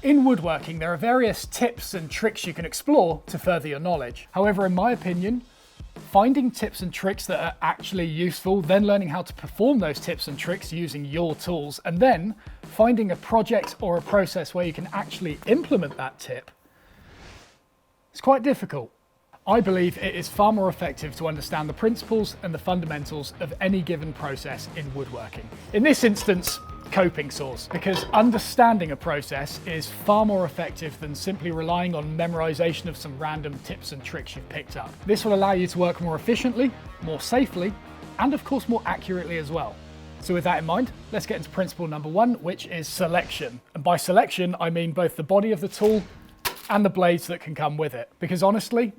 In woodworking, there are various tips and tricks you can explore to further your knowledge. However, in my opinion, finding tips and tricks that are actually useful, then learning how to perform those tips and tricks using your tools, and then finding a project or a process where you can actually implement that tip, it's quite difficult. I believe it is far more effective to understand the principles and the fundamentals of any given process in woodworking. In this instance, coping saws, because understanding a process is far more effective than simply relying on memorization of some random tips and tricks you've picked up. This will allow you to work more efficiently, more safely, and of course more accurately as well. So with that in mind, let's get into principle number 1, which is selection. And by selection, I mean both the body of the tool and the blades that can come with it. Because honestly,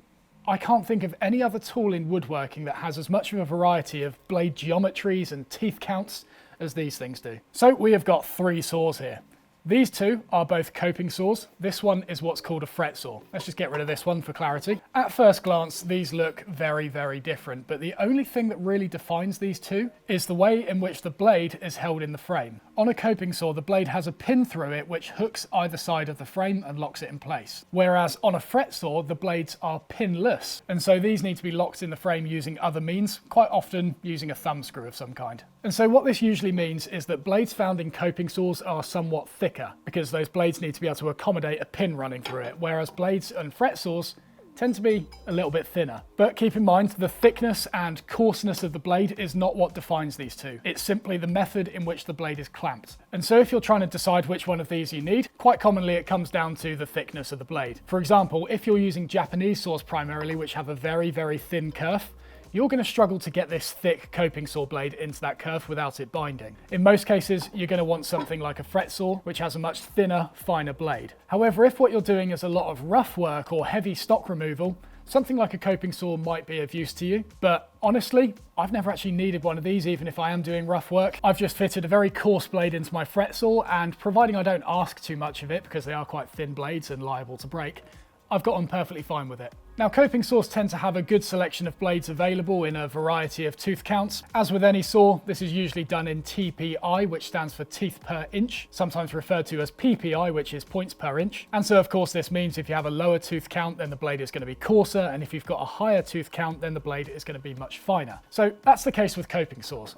I can't think of any other tool in woodworking that has as much of a variety of blade geometries and teeth counts as these things do. So we have got 3 saws here. These 2 are both coping saws. This one is what's called a fret saw. Let's just get rid of this one for clarity. At first glance, these look very, very different, but the only thing that really defines these 2 is the way in which the blade is held in the frame. On a coping saw, the blade has a pin through it which hooks either side of the frame and locks it in place. Whereas on a fret saw, the blades are pinless, and so these need to be locked in the frame using other means, quite often using a thumb screw of some kind. And so what this usually means is that blades found in coping saws are somewhat thicker, because those blades need to be able to accommodate a pin running through it, whereas blades and fret saws tend to be a little bit thinner. But keep in mind, the thickness and coarseness of the blade is not what defines these 2. It's simply the method in which the blade is clamped. And so if you're trying to decide which one of these you need, quite commonly it comes down to the thickness of the blade. For example, if you're using Japanese saws primarily, which have a very, very thin kerf, you're going to struggle to get this thick coping saw blade into that kerf without it binding. In most cases, you're going to want something like a fret saw, which has a much thinner, finer blade. However, if what you're doing is a lot of rough work or heavy stock removal, something like a coping saw might be of use to you. But honestly, I've never actually needed one of these, even if I am doing rough work. I've just fitted a very coarse blade into my fret saw, and providing I don't ask too much of it, because they are quite thin blades and liable to break, I've got on perfectly fine with it. Now, coping saws tend to have a good selection of blades available in a variety of tooth counts. As with any saw, this is usually done in TPI, which stands for teeth per inch, sometimes referred to as PPI, which is points per inch. And so of course this means if you have a lower tooth count, then the blade is going to be coarser, and if you've got a higher tooth count, then the blade is going to be much finer. So that's the case with coping saws.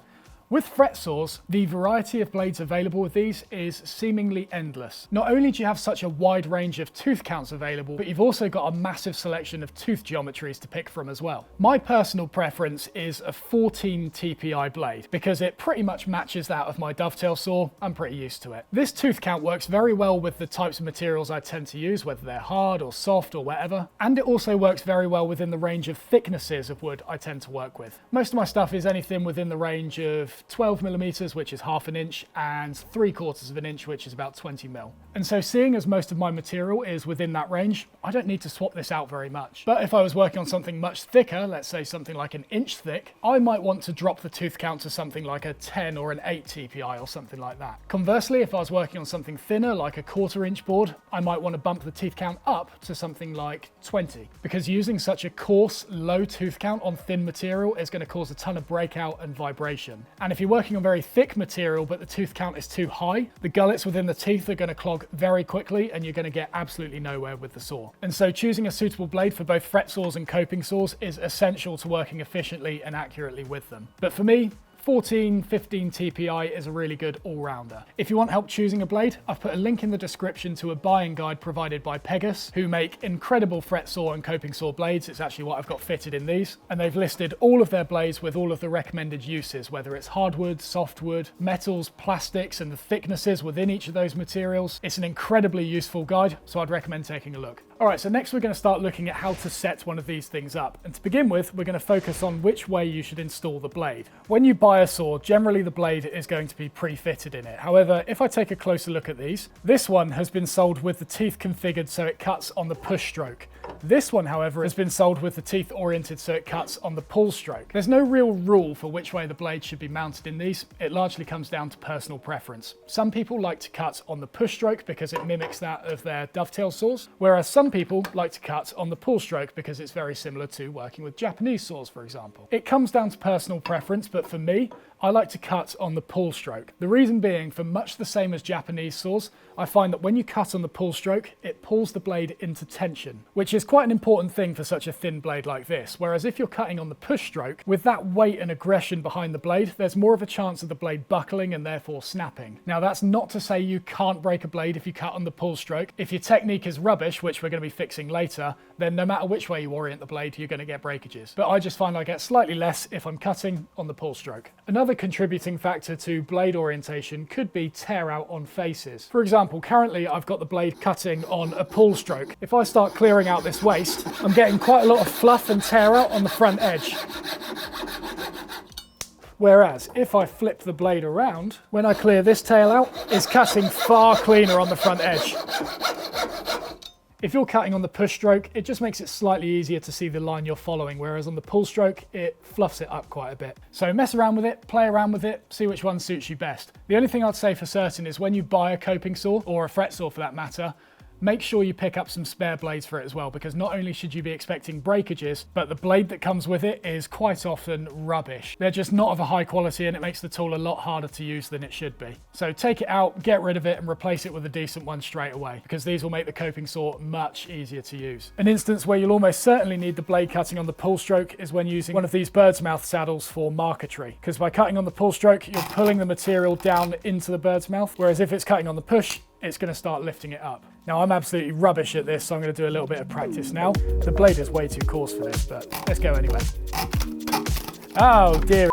With fret saws, the variety of blades available with these is seemingly endless. Not only do you have such a wide range of tooth counts available, but you've also got a massive selection of tooth geometries to pick from as well. My personal preference is a 14 TPI blade, because it pretty much matches that of my dovetail saw. I'm pretty used to it. This tooth count works very well with the types of materials I tend to use, whether they're hard or soft or whatever, and it also works very well within the range of thicknesses of wood I tend to work with. Most of my stuff is anything within the range of 12mm, which is half an inch, and 3/4 of an inch, which is about 20mm. And so seeing as most of my material is within that range, I don't need to swap this out very much. But if I was working on something much thicker, let's say something like an inch thick, I might want to drop the tooth count to something like a 10 or an 8 TPI or something like that. Conversely, if I was working on something thinner, like a 1/4 inch board, I might want to bump the teeth count up to something like 20, because using such a coarse, low tooth count on thin material is going to cause a ton of breakout and vibration. And if you're working on very thick material but the tooth count is too high, the gullets within the teeth are going to clog very quickly and you're going to get absolutely nowhere with the saw. And so choosing a suitable blade for both fret saws and coping saws is essential to working efficiently and accurately with them. But for me, 14, 15 TPI is a really good all-rounder. If you want help choosing a blade, I've put a link in the description to a buying guide provided by Pegas, who make incredible fret saw and coping saw blades. It's actually what I've got fitted in these. And they've listed all of their blades with all of the recommended uses, whether it's hardwood, softwood, metals, plastics, and the thicknesses within each of those materials. It's an incredibly useful guide, so I'd recommend taking a look. All right, so next we're going to start looking at how to set one of these things up. And to begin with, we're going to focus on which way you should install the blade. When you buy a saw, generally the blade is going to be pre-fitted in it. However, if I take a closer look at these, this one has been sold with the teeth configured so it cuts on the push stroke. This one, however, has been sold with the teeth oriented so it cuts on the pull stroke. There's no real rule for which way the blade should be mounted in these. It largely comes down to personal preference. Some people like to cut on the push stroke because it mimics that of their dovetail saws, whereas some people like to cut on the pull stroke because it's very similar to working with Japanese saws, for example. It comes down to personal preference, but for me, I like to cut on the pull stroke. The reason being, for much the same as Japanese saws, I find that when you cut on the pull stroke, it pulls the blade into tension, which is quite an important thing for such a thin blade like this. Whereas if you're cutting on the push stroke, with that weight and aggression behind the blade, there's more of a chance of the blade buckling and therefore snapping. Now, that's not to say you can't break a blade if you cut on the pull stroke. If your technique is rubbish, which we're going to be fixing later, then no matter which way you orient the blade, you're going to get breakages. But I just find I get slightly less if I'm cutting on the pull stroke. Another contributing factor to blade orientation could be tear out on faces. For example, currently I've got the blade cutting on a pull stroke. If I start clearing out this waist, I'm getting quite a lot of fluff and tear out on the front edge. Whereas if I flip the blade around, when I clear this tail out, it's cutting far cleaner on the front edge. If you're cutting on the push stroke, it just makes it slightly easier to see the line you're following, whereas on the pull stroke, it fluffs it up quite a bit. So mess around with it, play around with it, see which one suits you best. The only thing I'd say for certain is when you buy a coping saw, or a fret saw for that matter, make sure you pick up some spare blades for it as well, because not only should you be expecting breakages, but the blade that comes with it is quite often rubbish. They're just not of a high quality and it makes the tool a lot harder to use than it should be. So take it out, get rid of it and replace it with a decent one straight away, because these will make the coping saw much easier to use. An instance where you'll almost certainly need the blade cutting on the pull stroke is when using one of these bird's mouth saddles for marquetry, because by cutting on the pull stroke, you're pulling the material down into the bird's mouth, whereas if it's cutting on the push, it's going to start lifting it up. Now, I'm absolutely rubbish at this, so I'm going to do a little bit of practice now. The blade is way too coarse for this, but let's go anyway. Oh dear.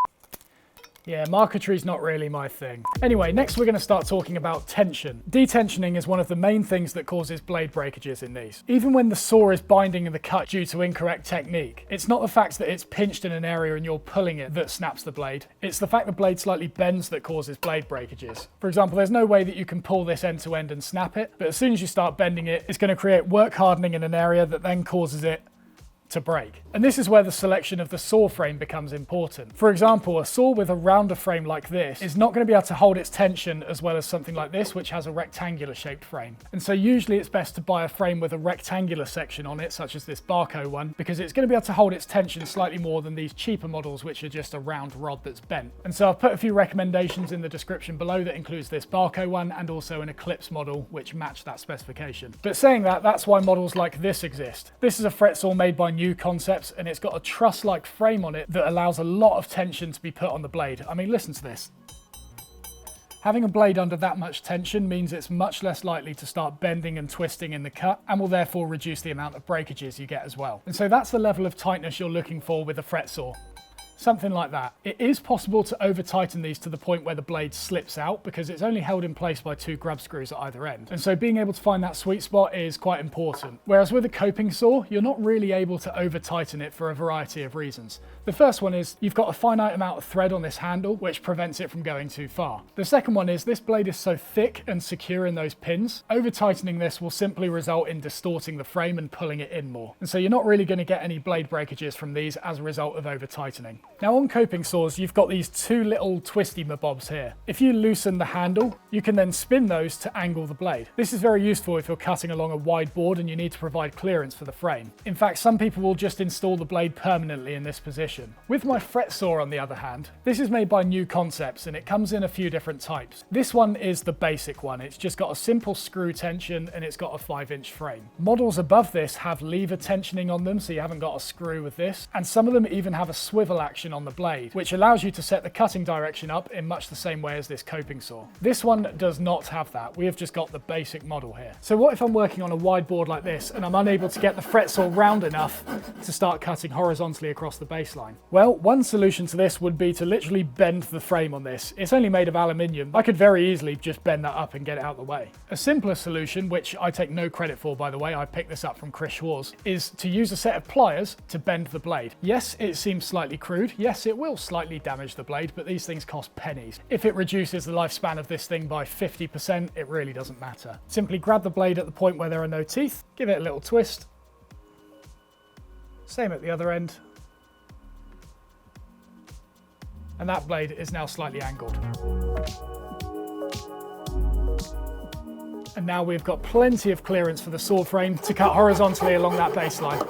Yeah, marquetry is not really my thing. Anyway, next we're going to start talking about tension. Detensioning is one of the main things that causes blade breakages in these. Even when the saw is binding the cut due to incorrect technique, it's not the fact that it's pinched in an area and you're pulling it that snaps the blade. It's the fact the blade slightly bends that causes blade breakages. For example, there's no way that you can pull this end to end and snap it, but as soon as you start bending it, it's going to create work hardening in an area that then causes it to break. And this is where the selection of the saw frame becomes important. For example, a saw with a rounder frame like this is not going to be able to hold its tension as well as something like this, which has a rectangular shaped frame. And so usually it's best to buy a frame with a rectangular section on it, such as this Bahco one, because it's going to be able to hold its tension slightly more than these cheaper models, which are just a round rod that's bent. And so I've put a few recommendations in the description below that includes this Bahco one and also an Eclipse model, which match that specification. But saying that, that's why models like this exist. This is a fret saw made by New Concepts, and it's got a truss-like frame on it that allows a lot of tension to be put on the blade. I mean, listen to this. Having a blade under that much tension means it's much less likely to start bending and twisting in the cut, and will therefore reduce the amount of breakages you get as well. And so that's the level of tightness you're looking for with a fret saw. Something like that. It is possible to over tighten these to the point where the blade slips out, because it's only held in place by 2 grub screws at either end. And so being able to find that sweet spot is quite important. Whereas with a coping saw, you're not really able to over tighten it for a variety of reasons. The first one is you've got a finite amount of thread on this handle, which prevents it from going too far. The second one is this blade is so thick and secure in those pins, over tightening this will simply result in distorting the frame and pulling it in more. And so you're not really going to get any blade breakages from these as a result of over tightening. Now on coping saws, you've got these 2 little twisty mabobs here. If you loosen the handle, you can then spin those to angle the blade. This is very useful if you're cutting along a wide board and you need to provide clearance for the frame. In fact, some people will just install the blade permanently in this position. With my fret saw, on the other hand, this is made by New Concepts and it comes in a few different types. This one is the basic one. It's just got a simple screw tension and it's got a 5-inch frame. Models above this have lever tensioning on them, so you haven't got a screw with this, and some of them even have a swivel action on the blade, which allows you to set the cutting direction up in much the same way as this coping saw. This one does not have that. We have just got the basic model here. So what if I'm working on a wide board like this and I'm unable to get the fret saw round enough to start cutting horizontally across the baseline? Well, one solution to this would be to literally bend the frame on this. It's only made of aluminium. I could very easily just bend that up and get it out of the way. A simpler solution, which I take no credit for by the way, I picked this up from Chris Schwarz, is to use a set of pliers to bend the blade. Yes, it seems slightly crude. Yes, it will slightly damage the blade, but these things cost pennies. If it reduces the lifespan of this thing by 50%, it really doesn't matter. Simply grab the blade at the point where there are no teeth, give it a little twist. Same at the other end. And that blade is now slightly angled. And now we've got plenty of clearance for the saw frame to cut horizontally along that baseline.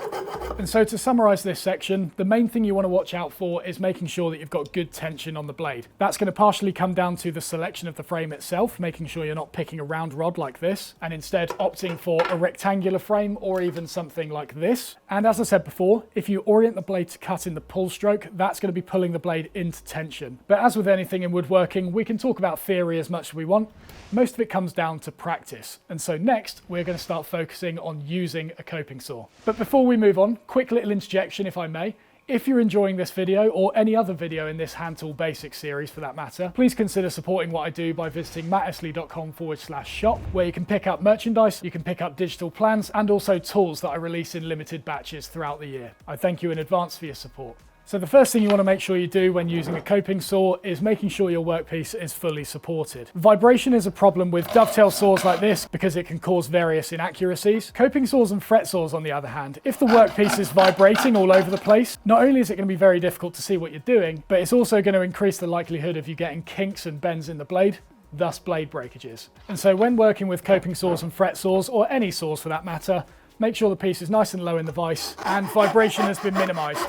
And so to summarize this section, the main thing you want to watch out for is making sure that you've got good tension on the blade. That's going to partially come down to the selection of the frame itself, making sure you're not picking a round rod like this, and instead opting for a rectangular frame or even something like this. And as I said before, if you orient the blade to cut in the pull stroke, that's going to be pulling the blade into tension. But as with anything in woodworking, we can talk about theory as much as we want. Most of it comes down to practice. And so next, we're going to start focusing on using a coping saw. But before we move on, quick little interjection if I may. If you're enjoying this video, or any other video in this hand tool basics series for that matter, please consider supporting what I do by visiting mattesley.com/shop, where you can pick up merchandise, you can pick up digital plans, and also tools that I release in limited batches throughout the year. I thank you in advance for your support. So the first thing you want to make sure you do when using a coping saw is making sure your workpiece is fully supported. Vibration is a problem with dovetail saws like this because it can cause various inaccuracies. Coping saws and fret saws, on the other hand, if the workpiece is vibrating all over the place, not only is it going to be very difficult to see what you're doing, but it's also going to increase the likelihood of you getting kinks and bends in the blade, thus blade breakages. And so when working with coping saws and fret saws, or any saws for that matter, make sure the piece is nice and low in the vise and vibration has been minimized.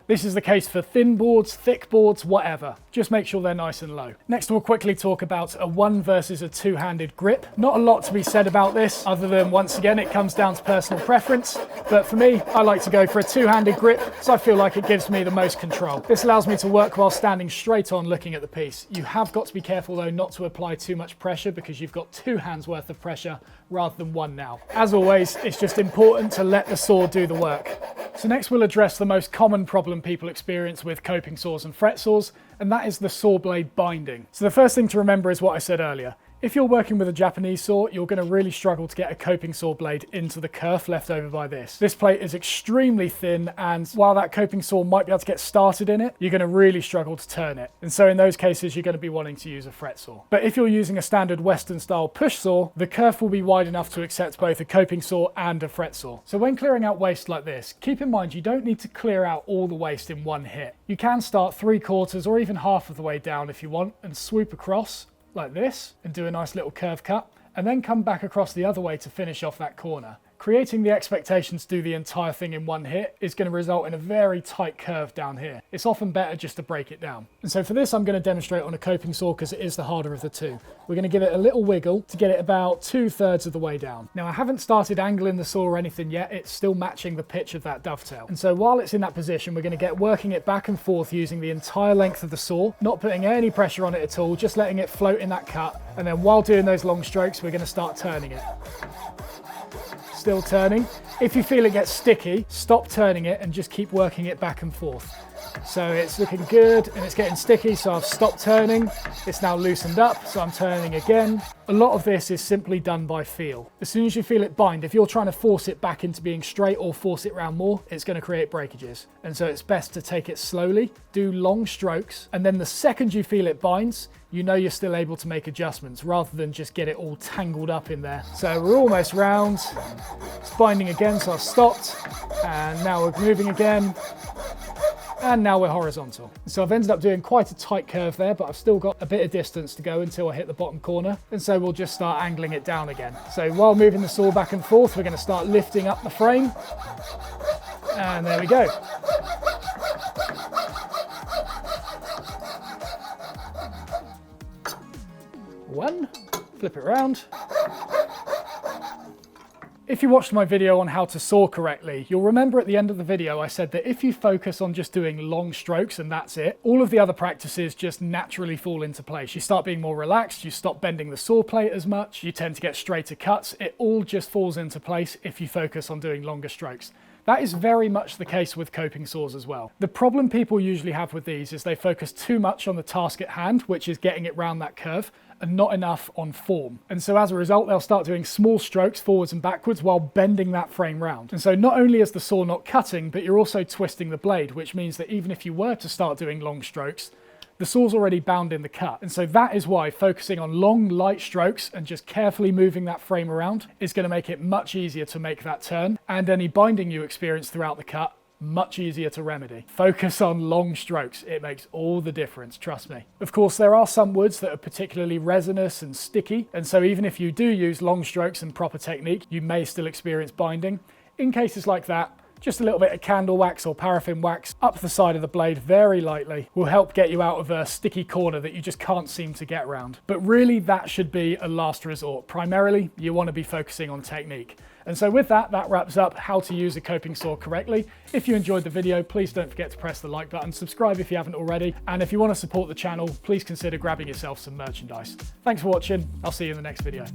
This is the case for thin boards, thick boards, whatever. Just make sure they're nice and low. Next, we'll quickly talk about a one versus a two-handed grip. Not a lot to be said about this, other than once again, it comes down to personal preference. But for me, I like to go for a two-handed grip, so I feel like it gives me the most control. This allows me to work while standing straight on looking at the piece. You have got to be careful though not to apply too much pressure because you've got two hands worth of pressure rather than one now. As always, it's just important to let the saw do the work. So next we'll address the most common problem people experience with coping saws and fret saws, and that is the saw blade binding. So the first thing to remember is what I said earlier. If you're working with a Japanese saw, you're going to really struggle to get a coping saw blade into the kerf left over by this. This plate is extremely thin, and while that coping saw might be able to get started in it, you're going to really struggle to turn it. And so in those cases, you're going to be wanting to use a fret saw. But if you're using a standard Western style push saw, the kerf will be wide enough to accept both a coping saw and a fret saw. So when clearing out waste like this, keep in mind you don't need to clear out all the waste in one hit. You can start 3/4 or even half of the way down if you want and swoop across like this and do a nice little curve cut, and then come back across the other way to finish off that corner. Creating the expectation to do the entire thing in one hit is going to result in a very tight curve down here. It's often better just to break it down. And so for this, I'm going to demonstrate on a coping saw because it is the harder of the two. We're going to give it a little wiggle to get it about 2/3 of the way down. Now I haven't started angling the saw or anything yet, it's still matching the pitch of that dovetail. And so while it's in that position, we're going to get working it back and forth using the entire length of the saw, not putting any pressure on it at all, just letting it float in that cut. And then while doing those long strokes, we're going to start turning it. Still turning. If you feel it gets sticky, stop turning it and just keep working it back and forth. So it's looking good and it's getting sticky, so I've stopped turning. It's now loosened up, so I'm turning again. A lot of this is simply done by feel. As soon as you feel it bind, if you're trying to force it back into being straight or force it round more, it's going to create breakages. And so it's best to take it slowly, do long strokes, and then the second you feel it binds, you know you're still able to make adjustments rather than just get it all tangled up in there. So we're almost round. It's binding again, so I've stopped. And now we're moving again. And now we're horizontal. So I've ended up doing quite a tight curve there, but I've still got a bit of distance to go until I hit the bottom corner. And so we'll just start angling it down again. So while moving the saw back and forth, we're going to start lifting up the frame. And there we go. One, flip it around. If you watched my video on how to saw correctly, you'll remember at the end of the video I said that if you focus on just doing long strokes and that's it, all of the other practices just naturally fall into place. You start being more relaxed, you stop bending the saw plate as much, you tend to get straighter cuts. It all just falls into place if you focus on doing longer strokes. That is very much the case with coping saws as well. The problem people usually have with these is they focus too much on the task at hand, which is getting it round that curve, and not enough on form. And so as a result, they'll start doing small strokes forwards and backwards while bending that frame round. And so not only is the saw not cutting, but you're also twisting the blade, which means that even if you were to start doing long strokes, the saw's already bound in the cut. And so that is why focusing on long, light strokes and just carefully moving that frame around is going to make it much easier to make that turn. And any binding you experience throughout the cut much easier to remedy. Focus on long strokes. It makes all the difference, trust me. Of course, there are some woods that are particularly resinous and sticky, and so even if you do use long strokes and proper technique, you may still experience binding. In cases like that, just a little bit of candle wax or paraffin wax up the side of the blade very lightly will help get you out of a sticky corner that you just can't seem to get around. But really, that should be a last resort. Primarily, you want to be focusing on technique. And so with that, that wraps up how to use a coping saw correctly. If you enjoyed the video, please don't forget to press the like button, subscribe if you haven't already, and if you want to support the channel, please consider grabbing yourself some merchandise. Thanks for watching. I'll see you in the next video.